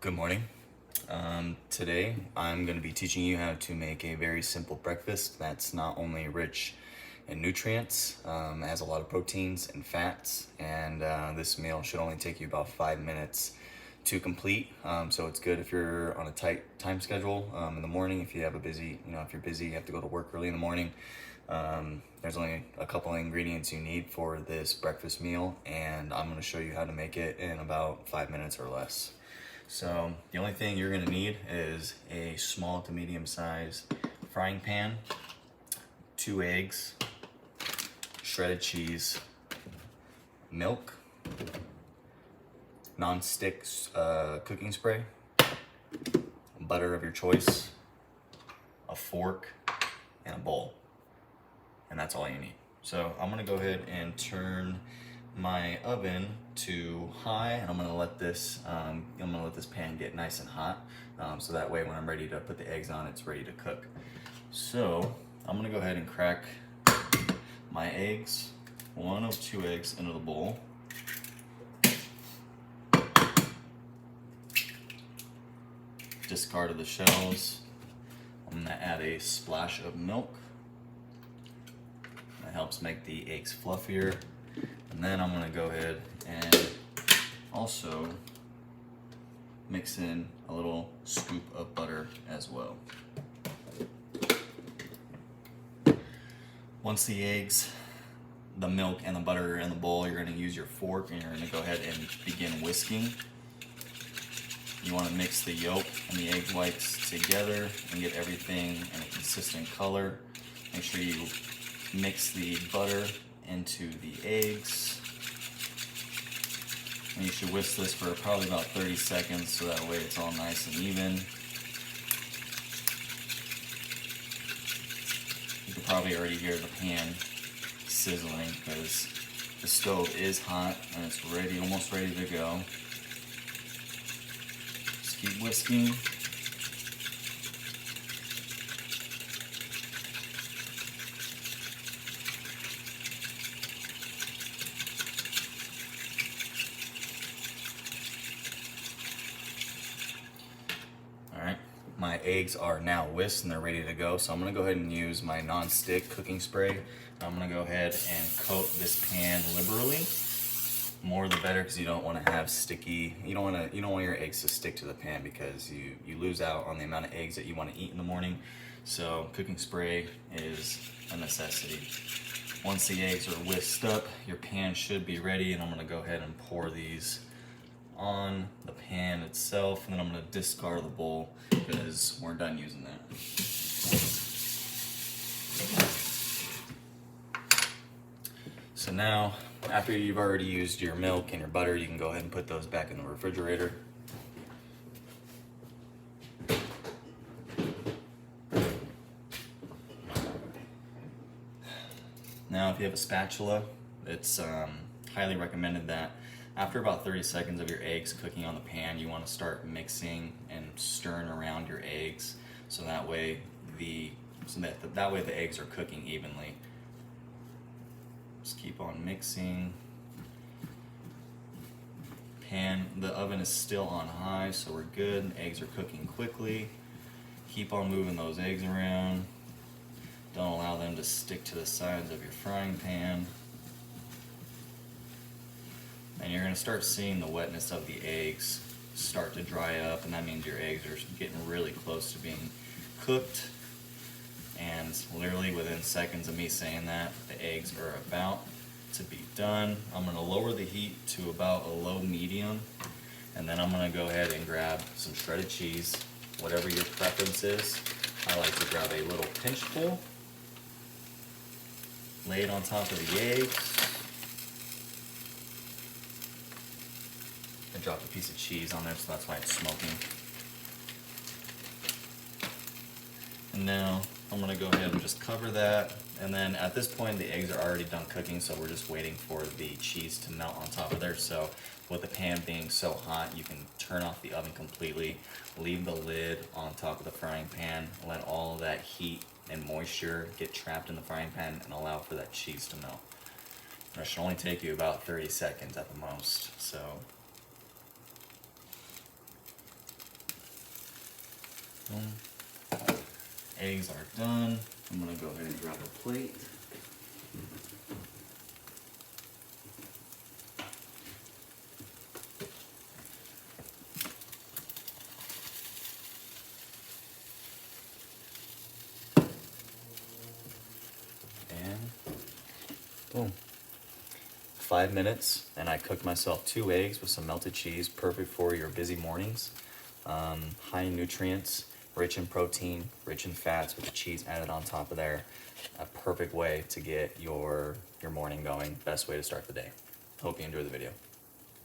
Good morning. Today I'm going to be teaching you how to make a very simple breakfast that's not only rich in nutrients, it has a lot of proteins and fats, and this meal should only take you about 5 minutes to complete. So it's good if you're on a tight time schedule in the morning. If you have a busy, if you're busy, you have to go to work early in the morning. There's only a couple of ingredients you need for this breakfast meal, and I'm going to show you how to make it in about 5 minutes or less. So the only thing you're gonna need is a small to medium sized frying pan, 2 eggs, shredded cheese, milk, non-stick cooking spray, butter of your choice, a fork, and a bowl. And that's all you need. So I'm gonna go ahead and turn my oven to high, and I'm gonna let this pan get nice and hot, so that way when I'm ready to put the eggs on, it's ready to cook. So I'm gonna go ahead and crack my eggs, 1 of 2 eggs, into the bowl. Discard of the shells. I'm gonna add a splash of milk. That helps make the eggs fluffier. And then I'm gonna go ahead and also mix in a little scoop of butter as well. Once the eggs, the milk, and the butter are in the bowl, you're gonna use your fork and you're gonna go ahead and begin whisking. You wanna mix the yolk and the egg whites together and get everything in a consistent color. Make sure you mix the butter into the eggs. And you should whisk this for probably about 30 seconds so that way it's all nice and even. You can probably already hear the pan sizzling because the stove is hot and it's ready, almost ready to go. Just keep whisking. My eggs are now whisked and they're ready to go, so I'm gonna go ahead and use my non-stick cooking spray. I'm gonna go ahead and coat this pan liberally. More the better, because you don't want to have sticky. You don't want your eggs to stick to the pan because you lose out on the amount of eggs that you want to eat in the morning. So cooking spray is a necessity. Once the eggs are whisked up, your pan should be ready, and I'm gonna go ahead and pour these on the pan itself, and then I'm going to discard the bowl because we're done using that. So now, after you've already used your milk and your butter, you can go ahead and put those back in the refrigerator. Now, if you have a spatula, it's highly recommended that after about 30 seconds of your eggs cooking on the pan, you want to start mixing and stirring around your eggs, so that way the eggs are cooking evenly. Just keep on mixing. The oven is still on high, so we're good. The eggs are cooking quickly. Keep on moving those eggs around. Don't allow them to stick to the sides of your frying pan. And you're going to start seeing the wetness of the eggs start to dry up, and that means your eggs are getting really close to being cooked. And literally within seconds of me saying that, the eggs are about to be done. I'm going to lower the heat to about a low medium, and then I'm going to go ahead and grab some shredded cheese, whatever your preference is. I like to grab a little pinchful, lay it on top of the eggs. I dropped a piece of cheese on there, so that's why it's smoking. And now I'm gonna go ahead and just cover that. And then at this point, the eggs are already done cooking, so we're just waiting for the cheese to melt on top of there. So with the pan being so hot, you can turn off the oven completely, leave the lid on top of the frying pan, let all of that heat and moisture get trapped in the frying pan and allow for that cheese to melt. That should only take you about 30 seconds at the most. So Eggs are done. I'm gonna go ahead and grab a plate. And boom. 5 minutes, and I cooked myself 2 eggs with some melted cheese, perfect for your busy mornings. High in nutrients, rich in protein, rich in fats with the cheese added on top of there. A perfect way to get your morning going, best way to start the day. Hope you enjoy the video.